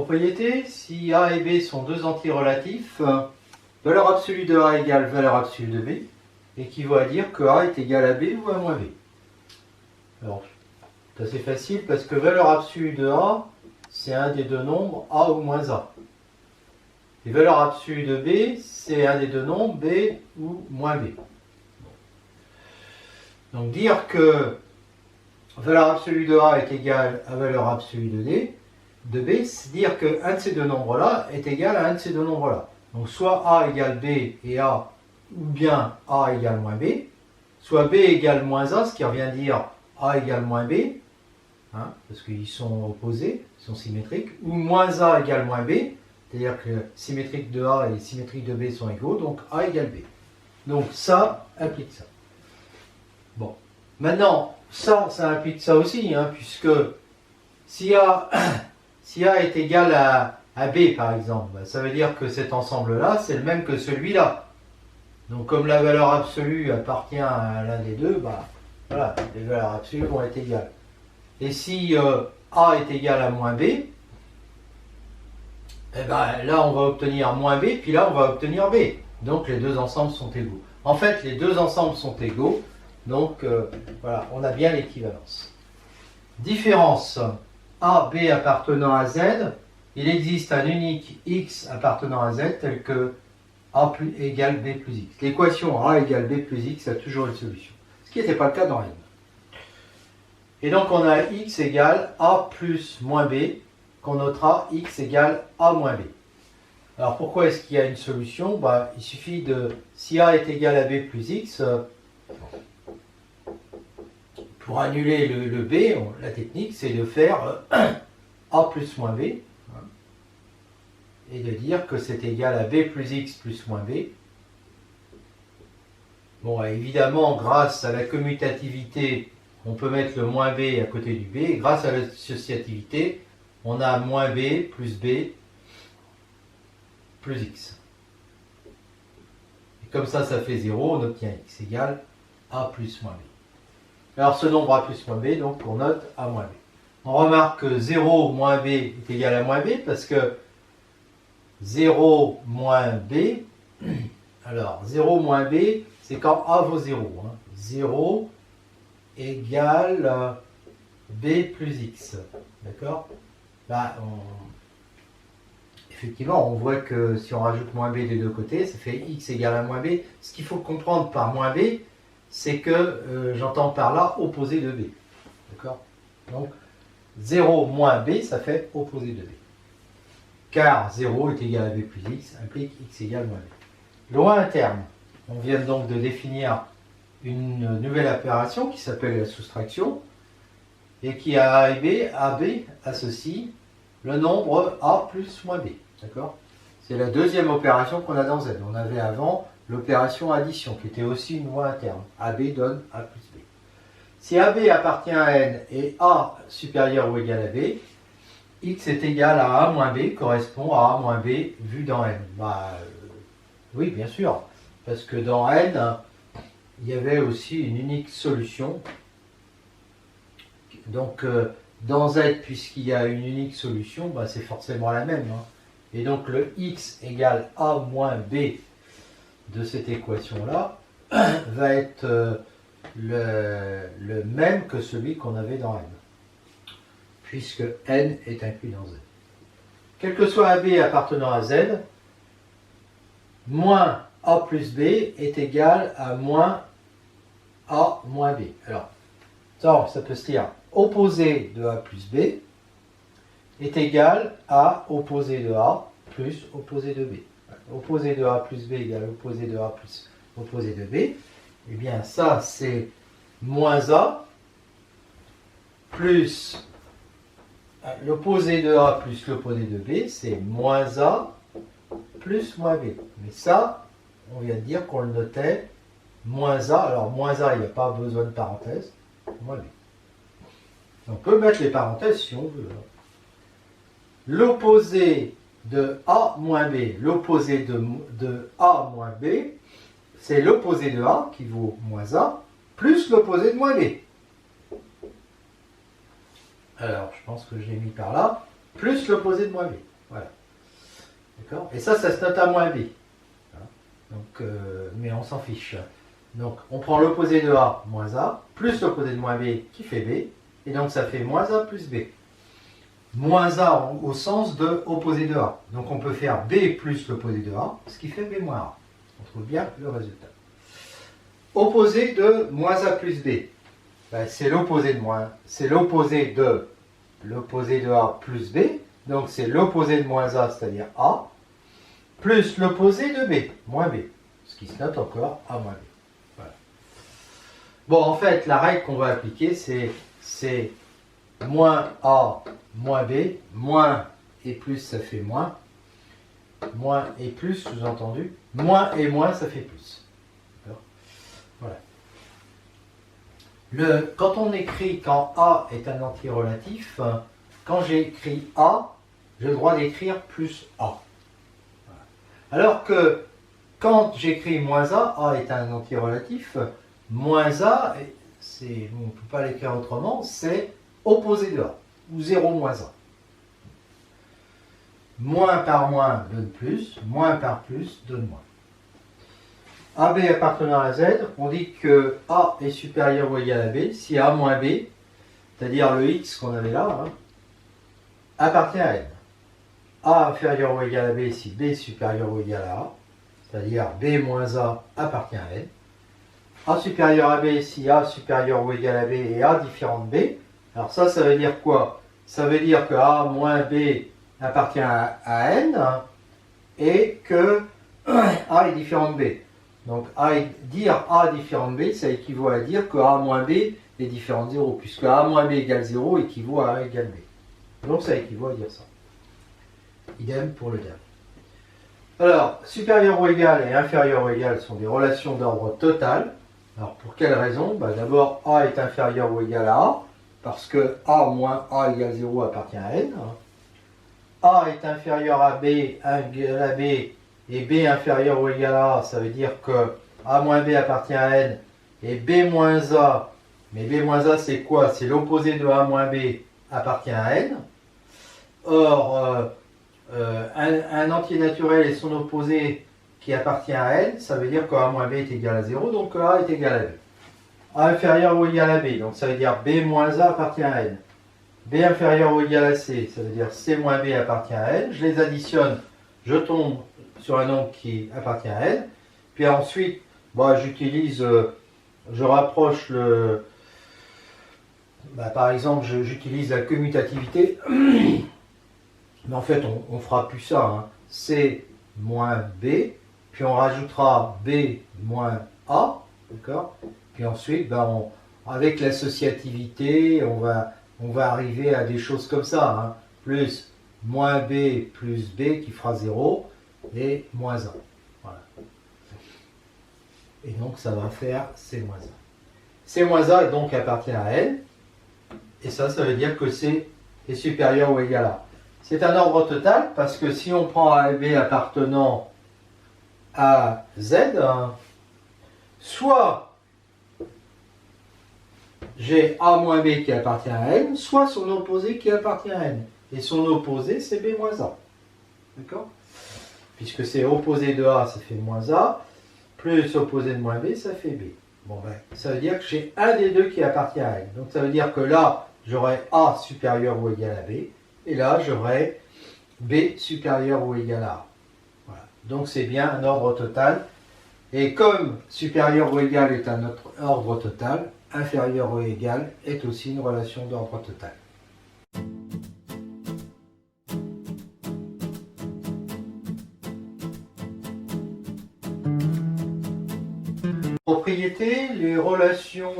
propriété, si A et B sont deux entiers relatifs, valeur absolue de A égale valeur absolue de B, équivaut à dire que A est égal à B ou à moins B. Alors, c'est assez facile parce que valeur absolue de A, c'est un des deux nombres A ou moins A. Et valeur absolue de B, c'est un des deux nombres B ou moins B. Donc dire que valeur absolue de A est égale à valeur absolue de B, c'est dire qu'un de ces deux nombres-là est égal à un de ces deux nombres-là. Donc soit A égale B et A, ou bien A égale moins B, soit B égale moins A, ce qui revient dire A égale moins B, hein, parce qu'ils sont opposés, ils sont symétriques, ou moins A égale moins B, c'est-à-dire que symétrique de A et symétrique de B sont égaux, donc A égale B. Donc ça implique ça. Bon, maintenant, ça implique ça aussi, hein, puisque si A, si A est égal à B, par exemple, bah, ça veut dire que cet ensemble-là, c'est le même que celui-là. Donc, comme la valeur absolue appartient à l'un des deux, bah, voilà, les valeurs absolues vont être égales. Et si A est égal à moins B, eh ben, là, on va obtenir moins B, puis là, on va obtenir B. Donc, les deux ensembles sont égaux. En fait, les deux ensembles sont égaux. Donc, voilà, on a bien l'équivalence. Différence. A, B appartenant à Z. Il existe un unique X appartenant à Z tel que A égale B plus X. L'équation A égale B plus X a toujours une solution. Ce qui n'était pas le cas dans N. Et donc, on a X égale A plus moins B, qu'on notera X égale A moins B. Alors, pourquoi est-ce qu'il y a une solution? Bah, il suffit de, si A est égal à B plus X, pour annuler le B, la technique, c'est de faire A plus moins B, hein, et de dire que c'est égal à B plus X plus moins B. Bon, évidemment, grâce à la commutativité, on peut mettre le moins B à côté du B, et grâce à l'associativité, on a moins B plus X. Et comme ça fait 0, on obtient X égale A plus moins B. Alors ce nombre A plus moins B, donc on note A moins B. On remarque que 0 moins B est égal à moins B, parce que 0 moins B, alors 0 moins B, c'est quand A vaut 0. Hein. 0 égale B plus X. D'accord? Là, effectivement, on voit que si on rajoute moins B des deux côtés, ça fait X égale à moins B. Ce qu'il faut comprendre par moins B, c'est que j'entends par là opposé de B. D'accord? Donc, 0 moins B, ça fait opposé de B. Car 0 est égal à B plus X, implique X égale moins B. Loi interne. On vient donc de définir une nouvelle opération qui s'appelle la soustraction et qui à A et B, AB associe le nombre A plus moins B. D'accord? C'est la deuxième opération qu'on a dans Z. On avait avant l'opération addition qui était aussi une loi interne. AB donne A plus B. Si AB appartient à N et A supérieur ou égal à B, X est égal à A moins B correspond à A moins B vu dans N. Bah, oui, bien sûr, parce que dans N, il y avait aussi une unique solution. Donc, dans Z, puisqu'il y a une unique solution, bah, c'est forcément la même. Hein. Et donc, le X égale A moins B de cette équation-là va être le même que celui qu'on avait dans N, puisque N est inclus dans Z. Quel que soit AB appartenant à Z, moins A plus B est égal à moins A moins B. Alors, ça peut se dire opposé de A plus B est égal à opposé de A plus opposé de B. Opposé de A plus B égale opposé de A plus opposé de B. Eh bien, ça, c'est moins A plus l'opposé de A plus l'opposé de B, c'est moins A plus moins B. Mais ça, on vient de dire qu'on le notait moins A. Alors, moins A, il n'y a pas besoin de parenthèse. Moins B. On peut mettre les parenthèses si on veut. L'opposé de A moins B, l'opposé de A moins B, c'est l'opposé de A qui vaut moins A, plus l'opposé de moins B. Alors, je pense que je l'ai mis par là, plus l'opposé de moins B. D'accord? Et ça se note à moins B. Voilà. Donc, mais on s'en fiche. Donc, on prend l'opposé de A, moins A, plus l'opposé de moins B qui fait B. Et donc, ça fait moins A plus B. Moins A au sens de opposé de A. Donc, on peut faire B plus l'opposé de A, ce qui fait B moins A. On trouve bien le résultat. Opposé de moins A plus B. Ben, c'est l'opposé de moins. C'est l'opposé de A plus B. Donc, c'est l'opposé de moins A, c'est-à-dire A, plus l'opposé de B, moins B. Ce qui se note encore A moins B. Voilà. Bon, en fait, la règle qu'on va appliquer, c'est moins A moins B, moins et plus, ça fait moins. Moins et plus, sous-entendu. Moins et moins, ça fait plus. Voilà. Quand on écrit, quand A est un antirelatif, quand j'écris A, j'ai le droit d'écrire plus A. Voilà. Alors que quand j'écris moins A est un antirelatif, moins A, on ne peut pas l'écrire autrement, c'est opposé de A, ou 0 moins A. Moins par moins donne plus, moins par plus donne moins. AB appartenant à Z, on dit que A est supérieur ou égal à B si A moins B, c'est-à-dire le X qu'on avait là, appartient à N. A inférieur ou égal à B si B supérieur ou égal à A, c'est-à-dire B moins A appartient à N. A supérieur à B si A supérieur ou égal à B et A différent de B. Alors ça veut dire quoi? Ça veut dire que A moins B appartient à N et que A est différent de B. Donc dire A différent de B, ça équivaut à dire que A moins B est différent de 0, puisque A moins B égale 0 équivaut à A égale B. Donc ça équivaut à dire ça. Idem pour le dernier. Alors, supérieur ou égal et inférieur ou égal sont des relations d'ordre total. Alors, pour quelle raison? D'abord, A est inférieur ou égal à A, parce que A moins A égale 0 appartient à N. A est inférieur à B égale à B, et B inférieur ou égal à A, ça veut dire que A moins B appartient à N, et B moins A, mais B moins A c'est quoi? C'est l'opposé de A moins B appartient à N. Or, un entier naturel et son opposé qui appartient à N, ça veut dire que A moins B est égal à 0, donc A est égal à B. A inférieur ou égal à B, donc ça veut dire B moins A appartient à N. B inférieur ou égal à C, ça veut dire C moins B appartient à N. Je les additionne, je tombe sur un nombre qui appartient à N. Puis ensuite, j'utilise, je rapproche le... par exemple, j'utilise la commutativité. Mais en fait, on ne fera plus ça. C moins B, puis on rajoutera B moins A, d'accord? Puis ensuite, avec l'associativité, on va arriver à des choses comme ça. Plus moins B plus B qui fera 0 et moins 1. Voilà. Et donc, ça va faire C moins 1. C moins 1 donc appartient à N. Et ça veut dire que C est supérieur ou égal à. C'est un ordre total parce que si on prend A et B appartenant à Z, soit j'ai A moins B qui appartient à N, soit son opposé qui appartient à N. Et son opposé, c'est B moins A. D'accord? Puisque c'est opposé de A, ça fait moins A, plus opposé de moins B, ça fait B. Ça veut dire que j'ai un des deux qui appartient à N. Donc ça veut dire que là, j'aurai A supérieur ou égal à B. Et là, j'aurai B supérieur ou égal à A. Voilà. Donc, c'est bien un ordre total. Et comme supérieur ou égal est un autre ordre total, inférieur ou égal est aussi une relation d'ordre total. Propriété, les relations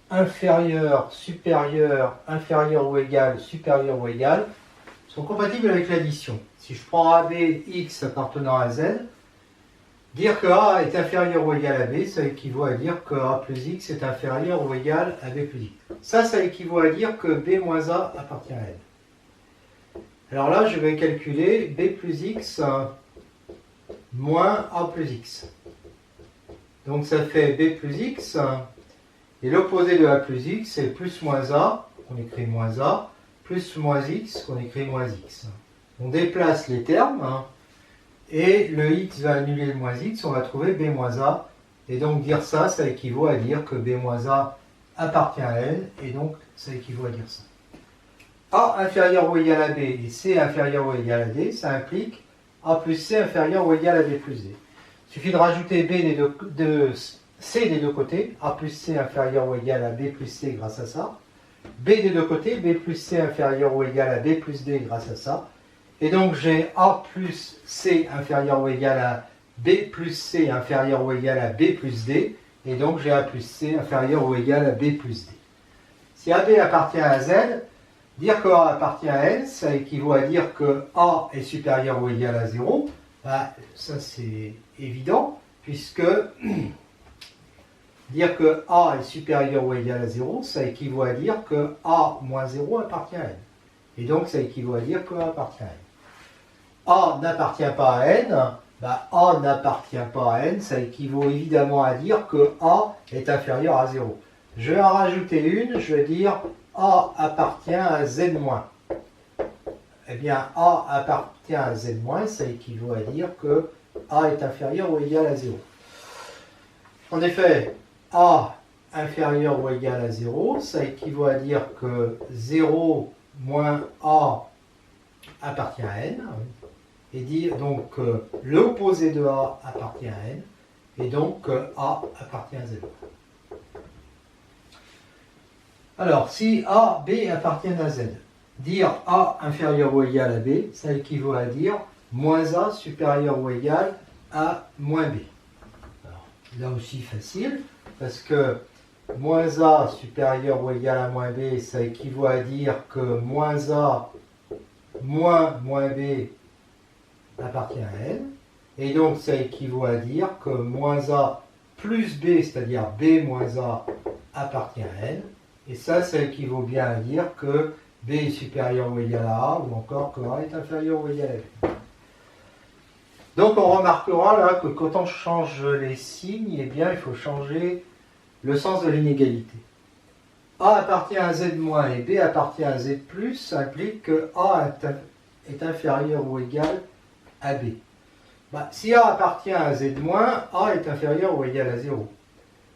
inférieur, supérieur, inférieur ou égal, supérieur ou égal, sont compatibles avec l'addition. Si je prends AB, X appartenant à Z, dire que A est inférieur ou égal à B, ça équivaut à dire que A plus X est inférieur ou égal à B plus X. Ça équivaut à dire que B moins A appartient à N. Alors là, je vais calculer B plus X moins A plus X. Donc ça fait B plus X. Et l'opposé de A plus X, c'est plus moins A, qu'on écrit moins A, plus moins X, qu'on écrit moins X. On déplace les termes, hein, et le x va annuler le moins x, on va trouver b moins a. Et donc dire ça, ça équivaut à dire que b moins a appartient à n, et donc ça équivaut à dire ça. A inférieur ou égal à b et c inférieur ou égal à d, ça implique a plus c inférieur ou égal à b plus d. Il suffit de rajouter c des deux côtés, a plus c inférieur ou égal à b plus c grâce à ça. B des deux côtés, b plus c inférieur ou égal à b plus d grâce à ça. Et donc j'ai a plus c inférieur ou égal à b plus c inférieur ou égal à b plus d. Et donc j'ai a plus c inférieur ou égal à b plus d. Si AB appartient à Z, dire que A appartient à N, ça équivaut à dire que A est supérieur ou égal à 0. Bah, ça c'est évident, puisque dire que A est supérieur ou égal à 0, ça équivaut à dire que A moins 0 appartient à N. Et donc ça équivaut à dire que A appartient à N. A n'appartient pas à N, bah, A n'appartient pas à N, ça équivaut évidemment à dire que A est inférieur à 0. Je vais en rajouter une, je vais dire A appartient à Z-. Eh bien, A appartient à Z-, ça équivaut à dire que A est inférieur ou égal à 0. En effet, A inférieur ou égal à 0, ça équivaut à dire que 0 moins A appartient à N, et dire donc que l'opposé de A appartient à N, et donc que A appartient à 0. Alors, si A, B appartiennent à Z, dire A inférieur ou égal à B, ça équivaut à dire moins A supérieur ou égal à moins B. Alors, là aussi facile, parce que moins A supérieur ou égal à moins B, ça équivaut à dire que moins A moins B appartient à N. Et donc ça équivaut à dire que moins A plus B, c'est-à-dire B moins A, appartient à N. Et ça équivaut bien à dire que B est supérieur ou égal à A, ou encore que A est inférieur ou égal à B. Donc on remarquera là que quand on change les signes, eh bien il faut changer le sens de l'inégalité. A appartient à Z- et B appartient à Z+, ça implique que A est inférieur ou égal à B. Bah, si A appartient à Z-, A est inférieur ou égal à 0.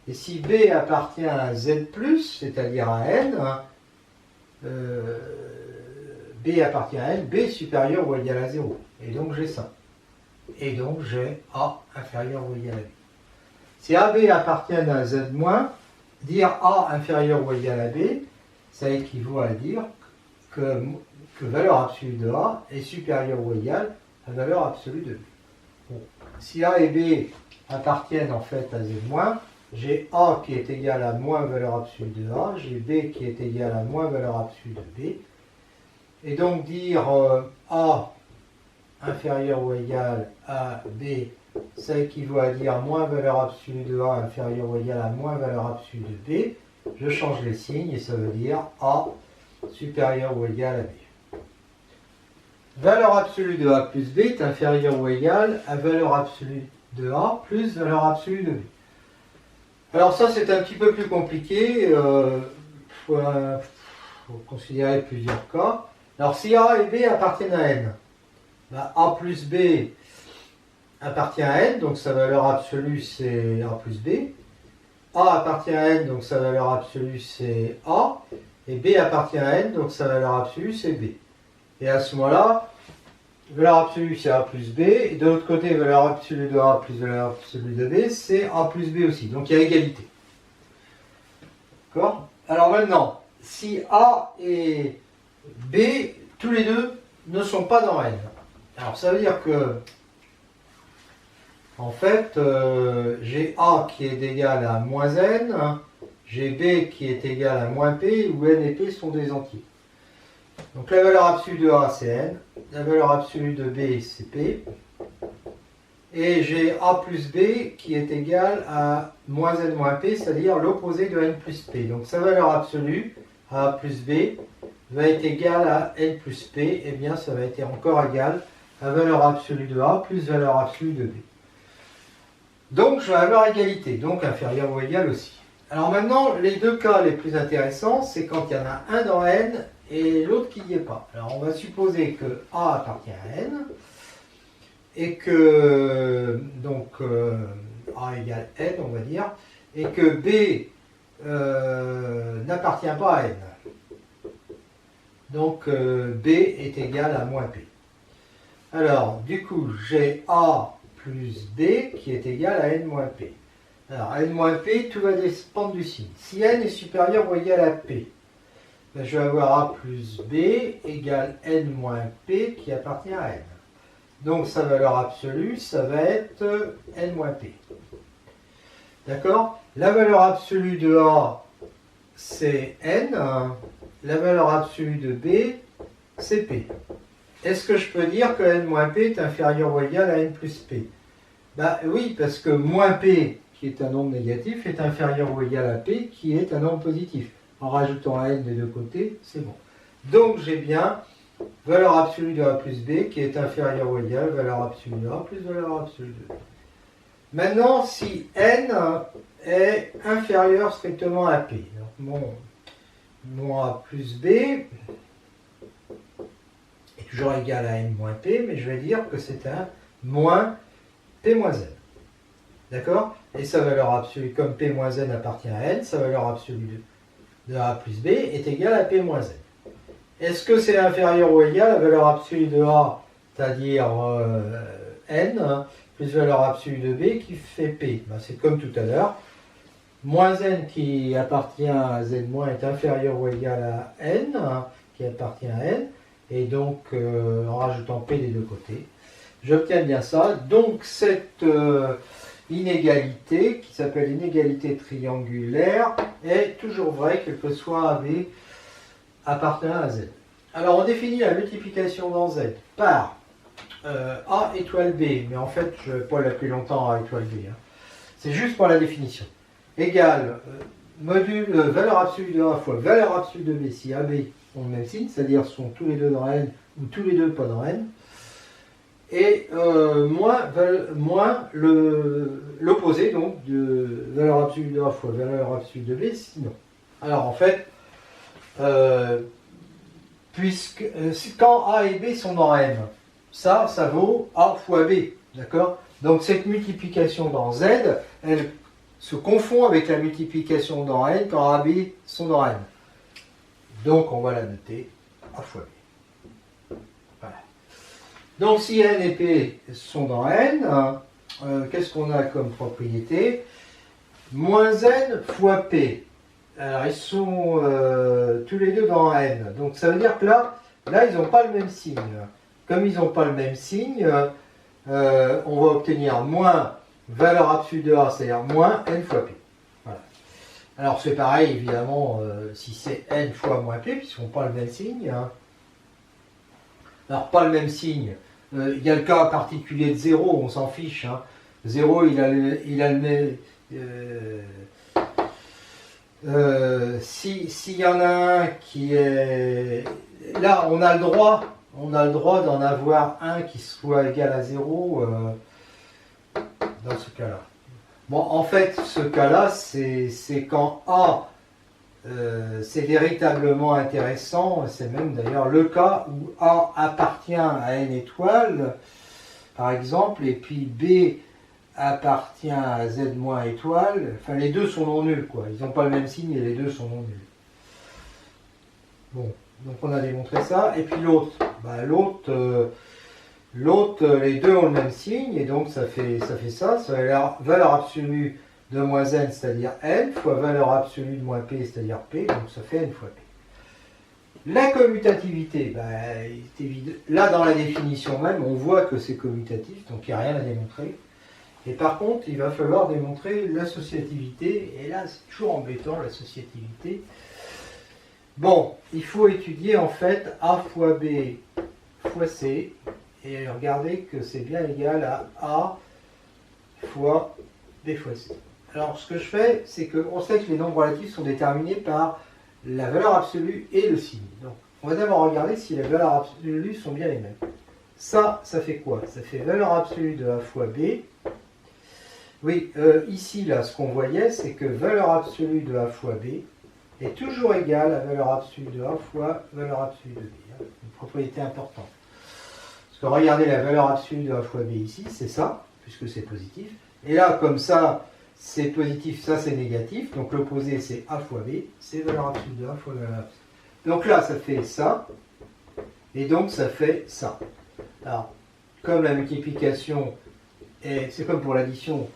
Et si B appartient à Z+, c'est-à-dire à N, B appartient à N, B est supérieur ou égal à 0. Et donc j'ai ça. Et donc j'ai A inférieur ou égal à B. Si AB appartient à Z-, dire A inférieur ou égal à B, ça équivaut à dire que valeur absolue de A est supérieure ou égale à valeur absolue de B. Bon. Si A et B appartiennent en fait à Z-, j'ai A qui est égal à moins valeur absolue de A, j'ai B qui est égal à moins valeur absolue de B. Et donc dire A inférieur ou égal à B, ça équivaut à dire moins valeur absolue de A inférieur ou égal à moins valeur absolue de B. Je change les signes et ça veut dire A supérieur ou égal à B. Valeur absolue de A plus B est inférieure ou égale à valeur absolue de A plus valeur absolue de B. Alors ça c'est un petit peu plus compliqué, il faut considérer plusieurs cas. Alors si A et B appartiennent à N, bah, A plus B appartient à N, donc sa valeur absolue c'est A plus B. A appartient à N, donc sa valeur absolue c'est A. Et B appartient à N, donc sa valeur absolue c'est B. Et à ce moment-là, valeur absolue c'est A plus B, et de l'autre côté, valeur absolue de A plus valeur absolue de B, c'est A plus B aussi. Donc il y a égalité. D'accord? Alors maintenant, si A et B, tous les deux, ne sont pas dans N. Alors ça veut dire que, en fait, j'ai A qui est égal à moins N, j'ai B qui est égal à moins P, où N et P sont des entiers. Donc la valeur absolue de A c'est N, la valeur absolue de B c'est P, et j'ai A plus B qui est égal à moins N moins P, c'est-à-dire l'opposé de N plus P. Donc sa valeur absolue, A plus B, va être égale à N plus P, et bien ça va être encore égal à valeur absolue de A plus valeur absolue de B. Donc je vais avoir égalité, donc inférieur ou égal aussi. Alors maintenant, les deux cas les plus intéressants, c'est quand il y en a un dans N et l'autre qui n'y est pas. Alors on va supposer que A appartient à N et que donc A égale N, on va dire, et que B n'appartient pas à N. Donc B est égal à moins P. Alors du coup j'ai A plus B qui est égal à N moins P. Alors N moins P, tout va dépendre du signe. Si N est supérieur ou égal à P, ben, je vais avoir A plus B égale N moins P qui appartient à N. Donc sa valeur absolue, ça va être N moins P. D'accord? La valeur absolue de A, c'est N. La valeur absolue de B, c'est P. Est-ce que je peux dire que N moins P est inférieur ou égal à N plus P? Ben, oui, parce que moins P, qui est un nombre négatif, est inférieur ou égal à P, qui est un nombre positif. En rajoutant un N des deux côtés, c'est bon. Donc j'ai bien valeur absolue de A plus B qui est inférieure ou égale à valeur absolue de A plus valeur absolue de B. Maintenant, si N est inférieur strictement à P, donc mon A plus B est toujours égal à N moins P, mais je vais dire que c'est un moins P moins N. D'accord? Et sa valeur absolue, comme P moins N appartient à N, sa valeur absolue de A plus B est égale à P moins N. Est-ce que c'est inférieur ou égal à la valeur absolue de A, c'est-à-dire N, plus valeur absolue de B qui fait P? Ben, c'est comme tout à l'heure. Moins N qui appartient à Z- est inférieur ou égal à N, qui appartient à N, et donc en rajoutant P des deux côtés, j'obtiens bien ça. Donc cette inégalité, qui s'appelle inégalité triangulaire, est toujours vraie, quel que soit AB appartenant à Z. Alors on définit la multiplication dans Z par A étoile B, mais en fait je ne vais pas l'appeler longtemps A étoile B, hein. C'est juste pour la définition. Égale module valeur absolue de A fois valeur absolue de B si AB ont le même signe, c'est-à-dire sont tous les deux dans N ou tous les deux pas dans N, et moins l'opposé donc de valeur absolue de A fois valeur absolue de B sinon. Alors en fait, puisque quand A et B sont dans M, ça vaut A fois B, d'accord? Donc cette multiplication dans Z, elle se confond avec la multiplication dans N quand A et B sont dans N. Donc on va la noter A fois B. Voilà. Donc si N et P sont dans N, qu'est-ce qu'on a comme propriété? Moins N fois P. Alors ils sont tous les deux dans N. Donc ça veut dire que là ils n'ont pas le même signe. Comme ils n'ont pas le même signe, on va obtenir moins valeur absolue de A, c'est-à-dire moins N fois P. Voilà. Alors c'est pareil évidemment si c'est N fois moins P, puisqu'ils n'ont pas le même signe. Hein. Alors pas le même signe. Il y a le cas particulier de 0, on s'en fiche. Hein. 0, il a le même... s'il y en a un qui est... Là, on a le droit d'en avoir un qui soit égal à 0 dans ce cas-là. Bon, en fait, ce cas-là, c'est quand A, c'est véritablement intéressant, c'est même d'ailleurs le cas où A appartient à N étoiles, par exemple, et puis B appartient à Z- étoile, enfin les deux sont non nuls, quoi. Ils n'ont pas le même signe et les deux sont non nuls. Bon, donc on a démontré ça. Et puis l'autre, bah, l'autre, les deux ont le même signe, et donc ça fait ça, la valeur absolue de moins N, c'est-à-dire N, fois valeur absolue de moins P, c'est-à-dire P, donc ça fait N fois P. La commutativité, bah, là dans la définition même, on voit que c'est commutatif, donc il n'y a rien à démontrer. Et par contre, il va falloir démontrer l'associativité, et là c'est toujours embêtant l'associativité. Bon, il faut étudier en fait A fois B fois C, et regardez que c'est bien égal à A fois B fois C. Alors ce que je fais, c'est qu'on sait que les nombres relatifs sont déterminés par la valeur absolue et le signe. Donc on va d'abord regarder si les valeurs absolues sont bien les mêmes. Ça fait quoi? Ça fait valeur absolue de A fois B. Oui, ici, là, ce qu'on voyait, c'est que valeur absolue de A fois B, est toujours égal à valeur absolue de A fois valeur absolue de B. Une propriété importante. Parce que regardez la valeur absolue de A fois B ici, c'est ça, puisque c'est positif. Et là, comme ça, c'est positif, ça c'est négatif. Donc l'opposé c'est A fois B, c'est valeur absolue de A fois valeur absolue. Donc là, ça fait ça. Et donc ça fait ça. Alors, comme la multiplication, c'est comme pour l'addition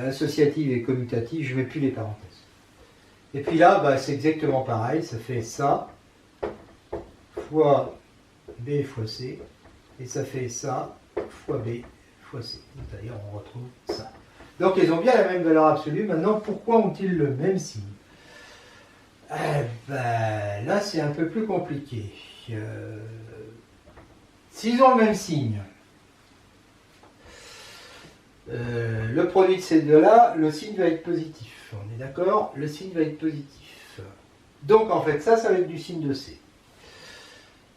associative et commutative, je ne mets plus les parenthèses. Et puis là, bah, c'est exactement pareil, ça fait ça fois B fois C, et ça fait ça fois B fois C. C'est-à-dire on retrouve ça. Donc ils ont bien la même valeur absolue. Maintenant, pourquoi ont-ils le même signe? Ben, là, c'est un peu plus compliqué. S'ils ont le même signe, le produit de ces deux-là, le signe va être positif. On est d'accord? Le signe va être positif. Donc, en fait, ça va être du signe de C.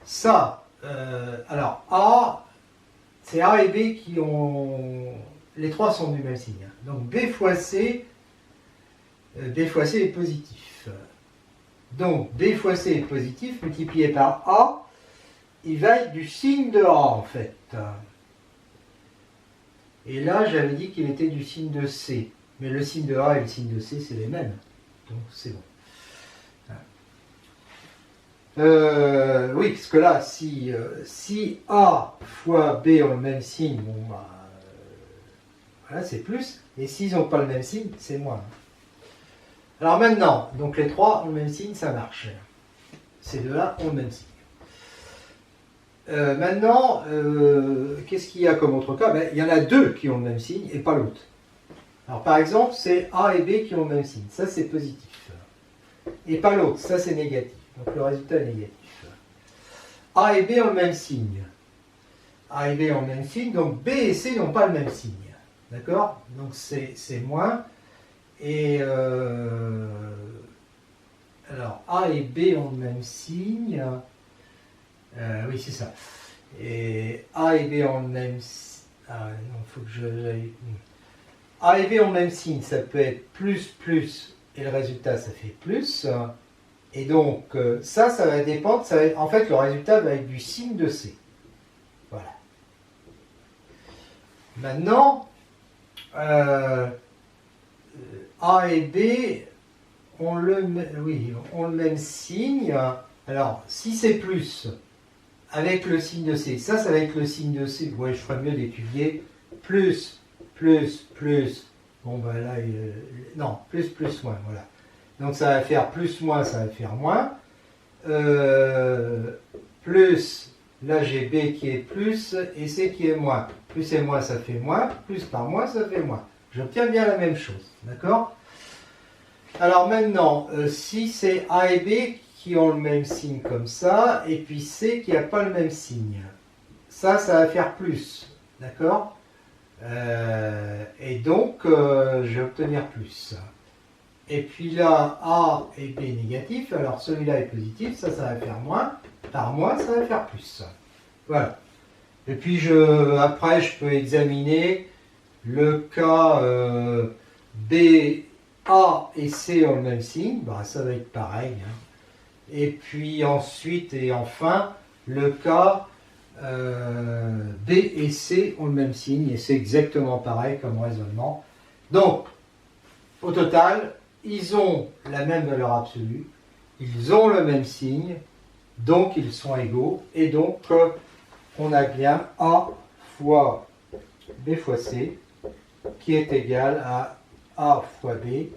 Ça, alors, A, c'est A et B qui ont... Les trois sont du même signe. Donc, B fois C est positif. Donc, B fois C est positif, multiplié par A, il va être du signe de A, en fait. Et là, j'avais dit qu'il était du signe de C. Mais le signe de A et le signe de C, c'est les mêmes. Donc, c'est bon. Oui, parce que là, si A fois B ont le même signe, bon, bah, voilà, c'est plus. Et s'ils n'ont pas le même signe, c'est moins. Alors maintenant, donc les trois ont le même signe, ça marche. Ces deux-là ont le même signe. Maintenant, qu'est-ce qu'il y a comme autre cas? Ben, il y en a deux qui ont le même signe et pas l'autre. Alors par exemple, c'est A et B qui ont le même signe. Ça, c'est positif. Et pas l'autre. Ça, c'est négatif. Donc le résultat est négatif. A et B ont le même signe. A et B ont le même signe. Donc B et C n'ont pas le même signe. D'accord? Donc c'est moins. Et alors A et B ont le même signe. Oui, c'est ça. Et A et B ont le même signe. Ah non, il faut que j'aille. A et B ont le même signe, ça peut être plus, plus, et le résultat, ça fait plus. Et donc, ça va dépendre. En fait, le résultat va être du signe de C. Voilà. Maintenant, A et B ont le même signe. Alors, si c'est plus, avec le signe de C, ça va être le signe de C. Ouais, je ferais mieux d'étudier plus, plus, plus. Bon, ben là, non, plus, plus, moins, voilà. Donc, ça va faire plus, moins, ça va faire moins. Plus, là, j'ai B qui est plus et C qui est moins. Plus et moins, ça fait moins. Plus par moins, ça fait moins. J'obtiens bien la même chose, d'accord? Alors maintenant, si c'est A et B qui ont le même signe comme ça, et puis C qui n'a pas le même signe, ça va faire plus, d'accord? Et donc, je vais obtenir plus. Et puis là, A et B négatif, alors celui-là est positif, ça va faire moins, par moins, ça va faire plus. Voilà. Et puis après, je peux examiner le cas B, A et C ont le même signe, bah, ça va être pareil. Hein. Et puis ensuite et enfin, le cas B et C ont le même signe, et c'est exactement pareil comme raisonnement. Donc, au total, ils ont la même valeur absolue, ils ont le même signe, donc ils sont égaux, et donc on a bien A fois B fois C, qui est égal à A fois B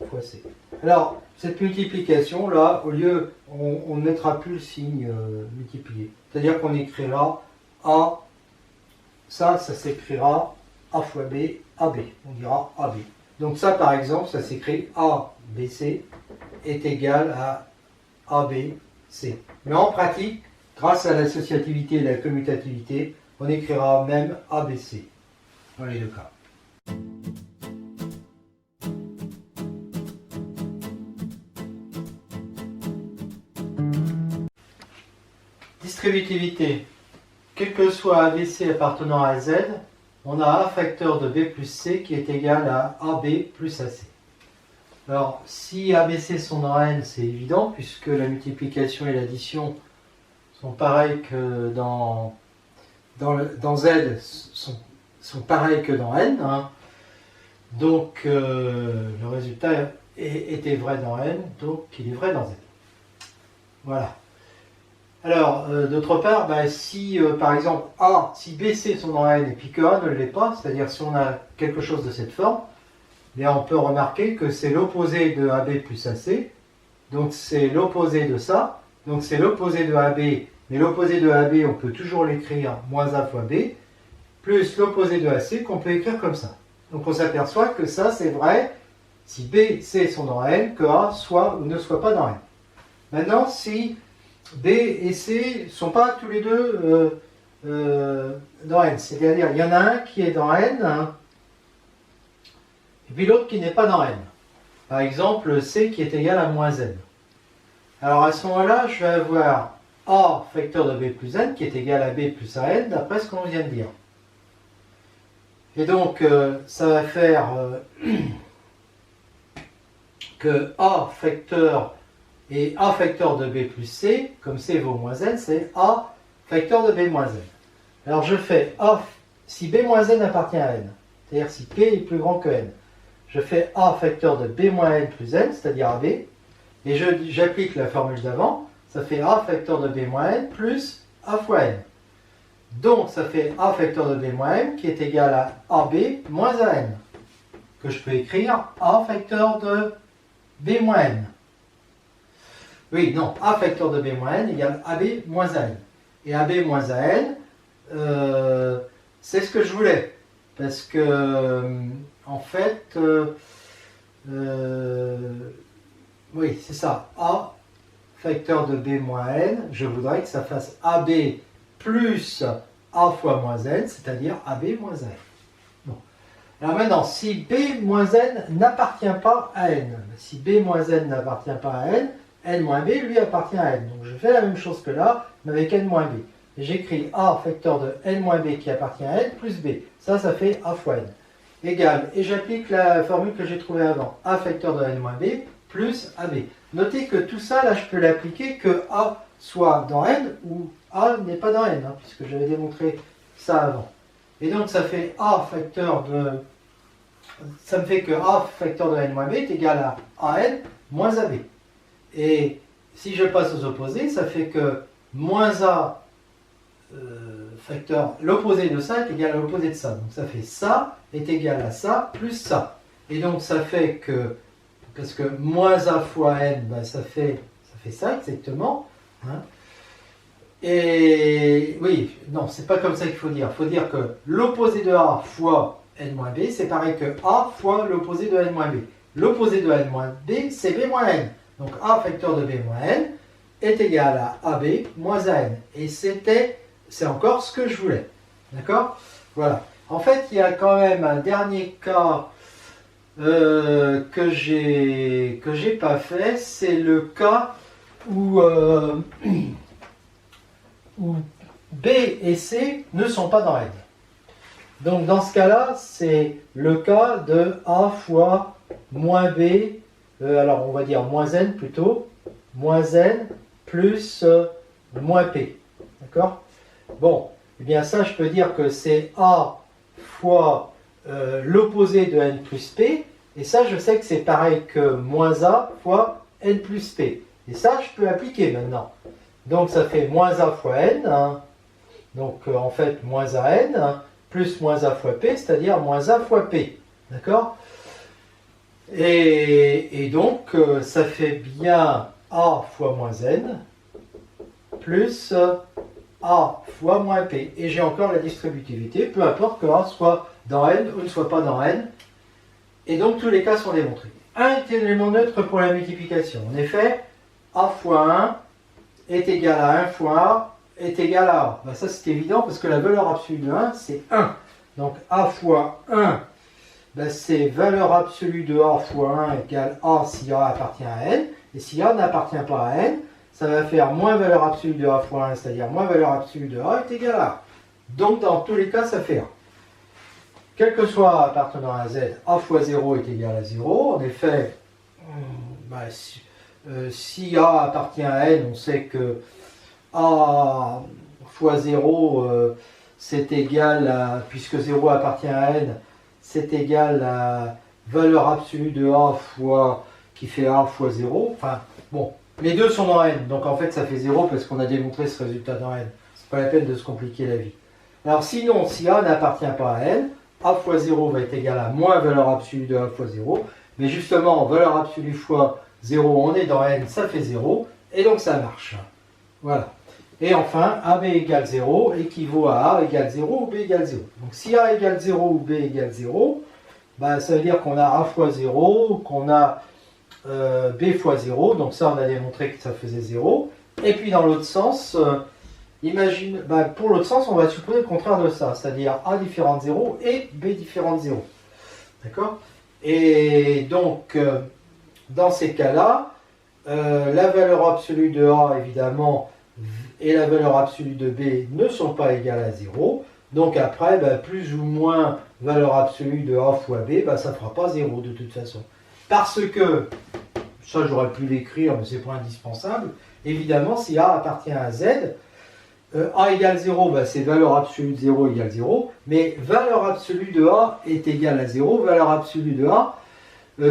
fois C. Alors, cette multiplication, là, au lieu, on ne mettra plus le signe multiplié. C'est-à-dire qu'on écrira A, ça s'écrira A fois B, AB. On dira AB. Donc ça, par exemple, ça s'écrit ABC est égal à ABC. Mais en pratique, grâce à l'associativité et la commutativité, on écrira même ABC dans les deux cas. Distributivité. Quel que soit ABC appartenant à Z, on a A facteur de B plus C qui est égal à AB plus AC. Alors, si ABC sont dans N, c'est évident, puisque la multiplication et l'addition sont pareils que dans Z, sont pareils que dans N. Hein. Donc, le résultat était vrai dans N, donc il est vrai dans Z. Voilà. Alors, d'autre part, si par exemple si BC sont dans N et puis que A ne l'est pas, c'est-à-dire si on a quelque chose de cette forme, bien on peut remarquer que c'est l'opposé de AB plus AC, donc c'est l'opposé de ça, donc c'est l'opposé de AB, mais l'opposé de AB on peut toujours l'écrire moins A fois B, plus l'opposé de AC qu'on peut écrire comme ça. Donc on s'aperçoit que ça c'est vrai si B et C sont dans N, que A soit ou ne soit pas dans N. Maintenant, si B et C ne sont pas tous les deux dans N, c'est-à-dire il y en a un qui est dans N, hein, et puis l'autre qui n'est pas dans N. Par exemple, C qui est égal à moins N. Alors à ce moment-là, je vais avoir A facteur de B plus N qui est égal à B plus AN d'après ce qu'on vient de dire. Et donc, ça va faire que A facteur et A facteur de B plus C, comme C vaut moins N, c'est A facteur de B moins N. Alors je fais A, si B moins N appartient à N, c'est-à-dire si P est plus grand que N, je fais A facteur de B moins N plus N, c'est-à-dire AB, et j'applique la formule d'avant, ça fait A facteur de B moins N plus A fois N. Donc ça fait A facteur de B moins N qui est égal à AB moins AN, que je peux écrire A facteur de B moins N. Oui, non, A facteur de B moins N égale AB moins AN. Et AB moins AN, c'est ce que je voulais. Parce que, en fait, oui, c'est ça. A facteur de B moins N, je voudrais que ça fasse AB plus A fois moins N, c'est-à-dire AB moins AN. Bon. Alors maintenant, si B moins N n'appartient pas à N, si B moins N n'appartient pas à N, N moins B lui appartient à N. Donc je fais la même chose que là, mais avec N moins B. Et j'écris A facteur de N moins B qui appartient à N plus B. Ça fait A fois N. Égal. Et j'applique la formule que j'ai trouvée avant. A facteur de N moins B plus AB. Notez que tout ça, là, je peux l'appliquer que A soit dans N ou A n'est pas dans N, hein, puisque j'avais démontré ça avant. Et donc ça fait A facteur de... Ça me fait que A facteur de N moins B est égal à AN moins AB. Et si je passe aux opposés, ça fait que moins A facteur, l'opposé de ça est égal à l'opposé de ça. Donc ça fait ça est égal à ça plus ça. Et donc ça fait que, parce que moins A fois N, ça fait ça exactement. Hein. Et oui, non, c'est pas comme ça qu'il faut dire. Il faut dire que l'opposé de A fois N moins B, c'est pareil que A fois l'opposé de N moins B. L'opposé de N moins B, c'est B moins N. Donc A facteur de B moins N est égal à AB moins AN. Et c'est encore ce que je voulais. D'accord? Voilà. En fait, il y a quand même un dernier cas que j'ai pas fait. C'est le cas où B et C ne sont pas dans N. Donc dans ce cas-là, c'est le cas de A fois moins B, alors on va dire moins N plutôt, moins N plus moins P. D'accord? Bon, eh bien ça je peux dire que c'est A fois l'opposé de N plus P, et ça je sais que c'est pareil que moins A fois N plus P. Et ça je peux appliquer maintenant. Donc ça fait moins A fois N, hein. Donc en fait moins AN, hein, plus moins A fois P, c'est-à-dire moins A fois P. D'accord? Et donc ça fait bien A fois moins N plus A fois moins P. Et j'ai encore la distributivité, peu importe que A soit dans N ou ne soit pas dans N. Et donc tous les cas sont démontrés. Un élément neutre pour la multiplication. En effet, A fois 1 est égal à 1 fois A est égal à A. Ben ça c'est évident parce que la valeur absolue de 1 c'est 1. Donc A fois 1, ben c'est valeur absolue de A fois 1 égale A si A appartient à N. Et si A n'appartient pas à N, ça va faire moins valeur absolue de A fois 1, c'est-à-dire moins valeur absolue de A est égal à A. Donc dans tous les cas ça fait 1. Quel que soit A appartenant à Z, A fois 0 est égal à 0. En effet, si A appartient à N, on sait que A fois 0, c'est égal à, puisque 0 appartient à N, c'est égal à valeur absolue de A fois, qui fait A fois 0. Enfin, bon, les deux sont dans N, donc en fait ça fait 0 parce qu'on a démontré ce résultat dans N. C'est pas la peine de se compliquer la vie. Alors sinon, si A n'appartient pas à N, A fois 0 va être égal à moins valeur absolue de A fois 0. Mais justement, valeur absolue fois 0, on est dans N, ça fait 0. Et donc ça marche. Voilà. Et enfin, AB égale 0 équivaut à A égale 0 ou B égale 0. Donc si A égale 0 ou B égale 0, bah, ça veut dire qu'on a A fois 0, qu'on a B fois 0. Donc ça, on a démontré que ça faisait 0. Et puis dans l'autre sens, pour l'autre sens, on va supposer le contraire de ça. C'est-à-dire A différent de 0 et B différent de 0. D'accord ? Et donc, dans ces cas-là, la valeur absolue de A, évidemment, et la valeur absolue de B ne sont pas égales à 0. Donc après, plus ou moins valeur absolue de A fois B, ça ne fera pas 0 de toute façon. Parce que, ça j'aurais pu l'écrire, mais ce n'est pas indispensable, évidemment, si A appartient à Z, A égale 0, c'est valeur absolue de 0 égale 0, mais valeur absolue de A est égale à 0, valeur absolue de A,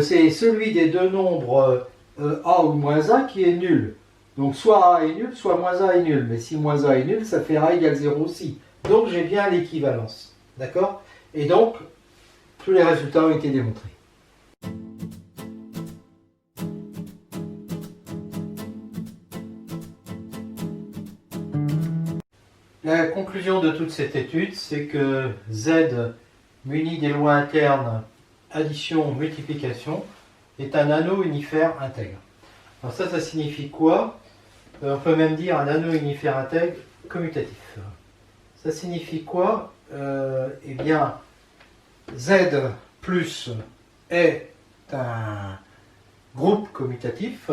c'est celui des deux nombres A ou moins 1 qui est nul. Donc soit A est nul, soit moins A est nul. Mais si moins A est nul, ça fait A égale 0 aussi. Donc j'ai bien l'équivalence. D'accord? Et donc, tous les résultats ont été démontrés. La conclusion de toute cette étude, c'est que Z, muni des lois internes, addition, multiplication, est un anneau unifère intègre. Alors ça signifie quoi? On peut même dire un anneau unifère intègre commutatif. Ça signifie quoi? Eh bien, Z plus est un groupe commutatif.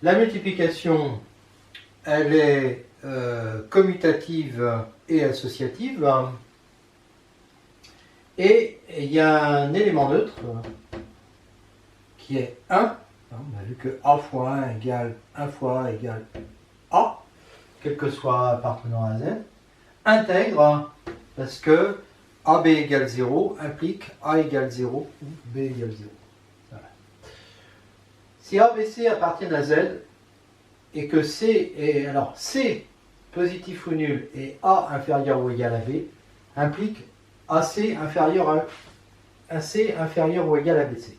La multiplication, elle est commutative et associative. Et il y a un élément neutre qui est 1. On a vu que A fois 1 égale 1 fois A égale A, quel que soit A appartenant à Z, intègre, parce que AB égale 0 implique A égale 0 ou B égale 0. Voilà. Si A, B, C appartiennent à Z, et que C est, alors C positif ou nul et A inférieur ou égal à B, implique AC inférieur à AC inférieur ou égal à BC.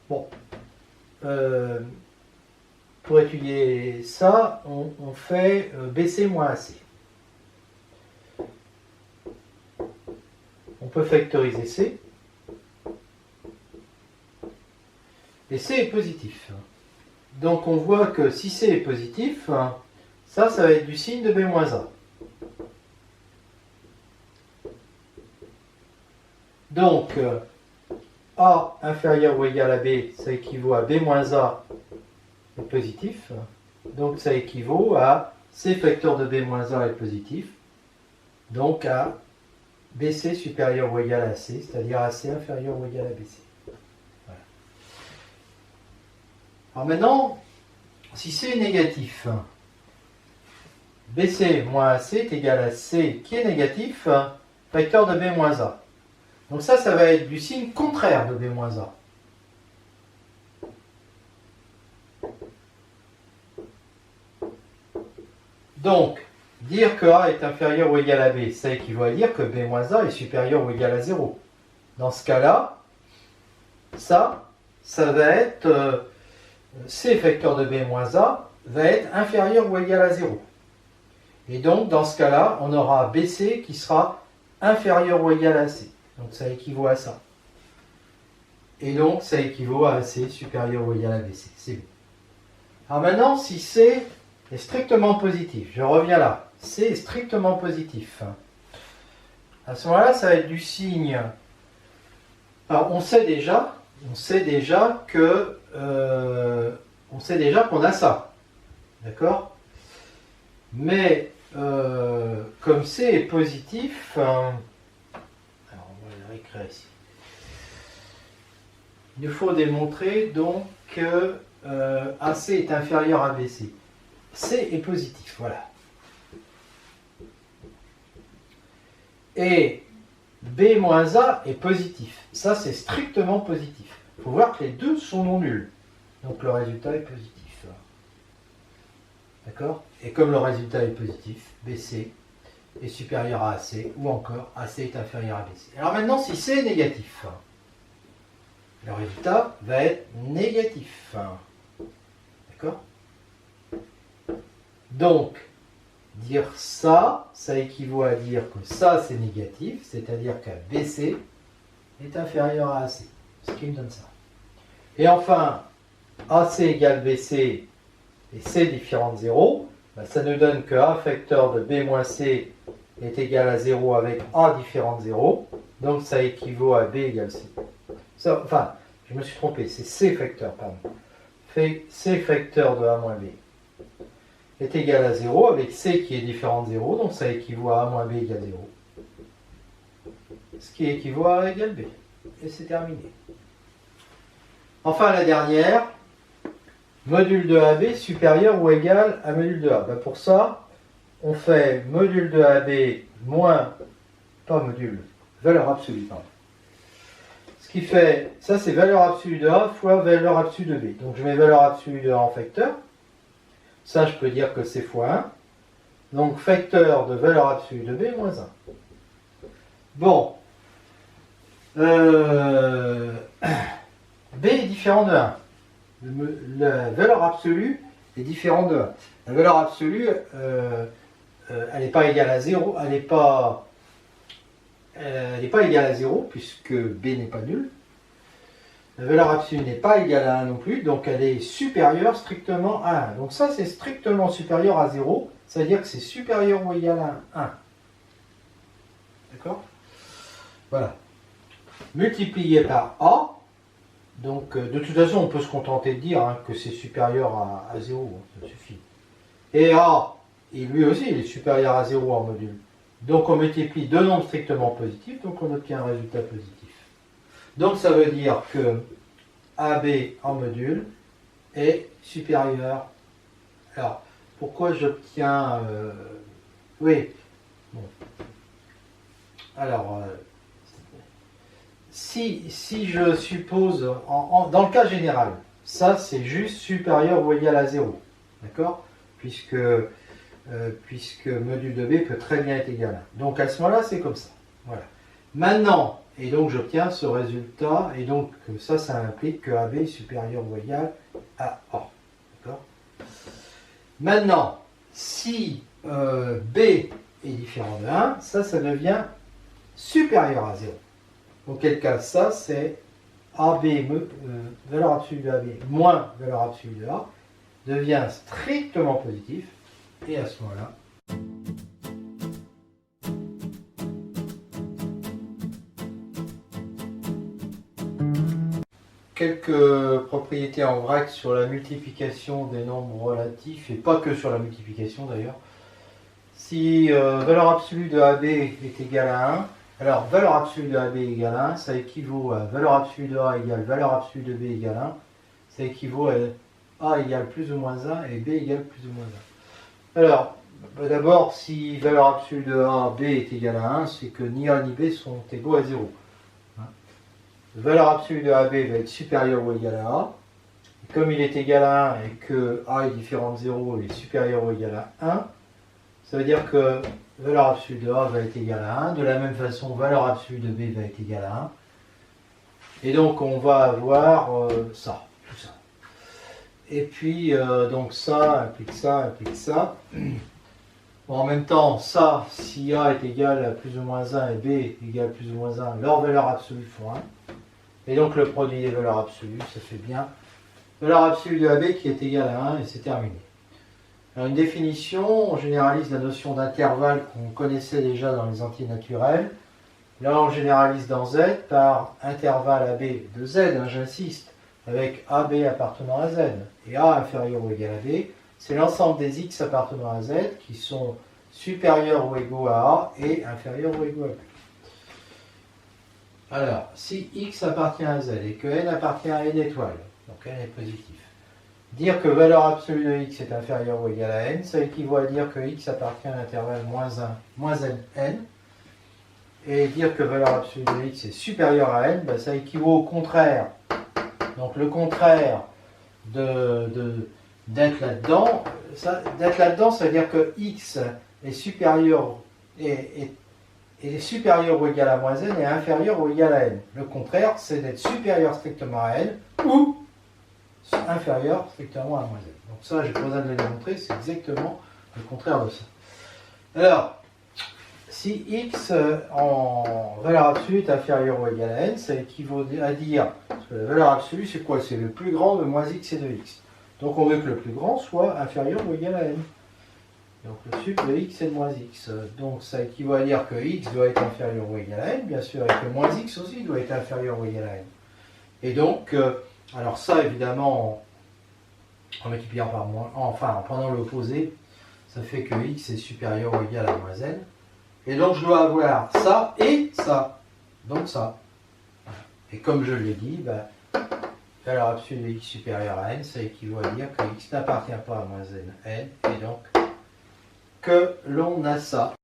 Bon. Pour étudier ça, on fait BC moins AC. On peut factoriser C. Et C est positif. Donc on voit que si C est positif, ça va être du signe de B moins A. Donc, A inférieur ou égal à B, ça équivaut à B moins A est positif. Donc ça équivaut à C facteur de B moins A est positif. Donc à BC supérieur ou égal à AC, c'est-à-dire AC inférieur ou égal à BC. Voilà. Alors maintenant, si C est négatif, BC moins AC est égal à C qui est négatif, facteur de B moins A. Donc ça va être du signe contraire de B moins A. Donc, dire que A est inférieur ou égal à B, ça équivaut à dire que B moins A est supérieur ou égal à 0. Dans ce cas-là, ça va être C facteur de B moins A va être inférieur ou égal à 0. Et donc, dans ce cas-là, on aura BC qui sera inférieur ou égal à C. Donc ça équivaut à ça. Et donc ça équivaut à AC supérieur ou égal à BC. C'est bon. Alors maintenant, si C est strictement positif, je reviens là. C est strictement positif. À ce moment-là, ça va être du signe. Alors on sait déjà que on sait déjà qu'on a ça. D'accord? Mais comme C est positif, alors on va l'écrire ici. il nous faut démontrer donc que AC est inférieur à BC. C est positif, voilà. Et B moins A est positif. Ça, c'est strictement positif. Il faut voir que les deux sont non nuls. Donc le résultat est positif. D'accord? Et comme le résultat est positif, BC est supérieur à AC, ou encore AC est inférieur à BC. Alors maintenant, si C est négatif, le résultat va être négatif. D'accord? Donc, dire ça, ça équivaut à dire que ça c'est négatif, c'est-à-dire que BC est inférieur à AC, ce qui me donne ça. Et enfin, AC égale BC et C différent de 0, ben ça nous donne que A facteur de B moins C est égal à 0 avec A différent de 0, donc ça équivaut à B égale C. Ça, enfin, je me suis trompé, c'est C facteur, pardon. C facteur de A moins B est égal à 0 avec C qui est différent de 0, donc ça équivaut à A moins B égale 0. Ce qui équivaut à A égale B. Et c'est terminé. Enfin, la dernière, module de AB supérieur ou égal à module de A. Ben pour ça, on fait module de AB moins, pas module, valeur absolue, pardon. Ce qui fait, ça c'est valeur absolue de A fois valeur absolue de B. Donc je mets valeur absolue de A en facteur. Ça, je peux dire que c'est fois 1. Donc, facteur de valeur absolue de B moins 1. Bon. B est différent de 1. La valeur absolue est différente de 1. La valeur absolue, elle n'est pas égale à 0. Elle n'est pas égale à 0, puisque B n'est pas nul. La valeur absolue n'est pas égale à 1 non plus, donc elle est supérieure strictement à 1. Donc ça, c'est strictement supérieur à 0, c'est-à-dire que c'est supérieur ou égal à 1. D'accord? Voilà. Multiplié par A, donc de toute façon, on peut se contenter de dire que c'est supérieur à 0, ça suffit. Et A, et lui aussi, il est supérieur à 0 en module. Donc on multiplie deux nombres strictement positifs, donc on obtient un résultat positif. Donc ça veut dire que AB en module est supérieur. Alors, pourquoi j'obtiens... oui. Bon. Alors, si je suppose, dans le cas général, ça c'est juste supérieur ou égal à 0. D'accord? Puisque module de B peut très bien être égal à 1. Donc à ce moment-là, c'est comme ça. Voilà. Maintenant, et donc j'obtiens ce résultat, et donc ça implique que AB est supérieur ou égal à A. D'accord? Maintenant, si B est différent de 1, ça devient supérieur à 0. Dans quel cas, ça c'est AB, valeur absolue de AB moins valeur absolue de A, devient strictement positif, et à ce moment-là, quelques propriétés en vrac sur la multiplication des nombres relatifs, et pas que sur la multiplication d'ailleurs. Si valeur absolue de AB est égale à 1, alors valeur absolue de AB égale à 1, ça équivaut à valeur absolue de A égale valeur absolue de B égale 1, ça équivaut à A égale plus ou moins 1 et B égale plus ou moins 1. Alors, d'abord, si valeur absolue de A, B est égale à 1, c'est que ni A ni B sont égaux à 0. Valeur absolue de AB va être supérieure ou égale à A. Et comme il est égal à 1 et que A est différent de 0, il est supérieur ou égal à 1, ça veut dire que valeur absolue de A va être égale à 1. De la même façon, valeur absolue de B va être égale à 1. Et donc, on va avoir ça, tout ça. Et puis, donc ça implique ça, implique ça. Bon, en même temps, ça, si A est égal à plus ou moins 1 et B est égal à plus ou moins 1, leurs valeurs absolues font 1. Et donc, le produit des valeurs absolues, ça fait bien valeur absolue de AB qui est égale à 1 et c'est terminé. Alors, une définition, on généralise la notion d'intervalle qu'on connaissait déjà dans les entiers naturels. Là, on généralise dans Z par intervalle AB de Z, j'insiste, avec AB appartenant à Z et A inférieur ou égal à B. C'est l'ensemble des X appartenant à Z qui sont supérieurs ou égaux à A et inférieurs ou égaux à B. Alors, si x appartient à z et que n appartient à n étoile, donc n est positif, dire que valeur absolue de x est inférieure ou égale à n, ça équivaut à dire que x appartient à l'intervalle moins n. Et dire que valeur absolue de x est supérieure à n, ben ça équivaut au contraire. Donc le contraire d'être là-dedans, ça veut dire que x est supérieur, est supérieur ou égal à moins n et inférieur ou égal à n. Le contraire, c'est d'être supérieur strictement à n ou inférieur strictement à moins n. Donc ça, j'ai pas besoin de le démontrer, c'est exactement le contraire de ça. Alors, si x en valeur absolue est inférieur ou égal à n, ça équivaut à dire, parce que la valeur absolue c'est quoi? C'est le plus grand de moins x et de x. Donc on veut que le plus grand soit inférieur ou égal à n. Donc le sup de x et de moins x. Donc ça équivaut à dire que x doit être inférieur ou égal à n, bien sûr, et que moins x aussi doit être inférieur ou égal à n. Et donc, alors ça évidemment, en multipliant par moins, enfin en prenant l'opposé, ça fait que x est supérieur ou égal à moins n. Et donc je dois avoir ça et ça. Donc ça. Et comme je l'ai dit, valeur absolue de x supérieure à n, ça équivaut à dire que x n'appartient pas à moins n, et donc que l'on a ça.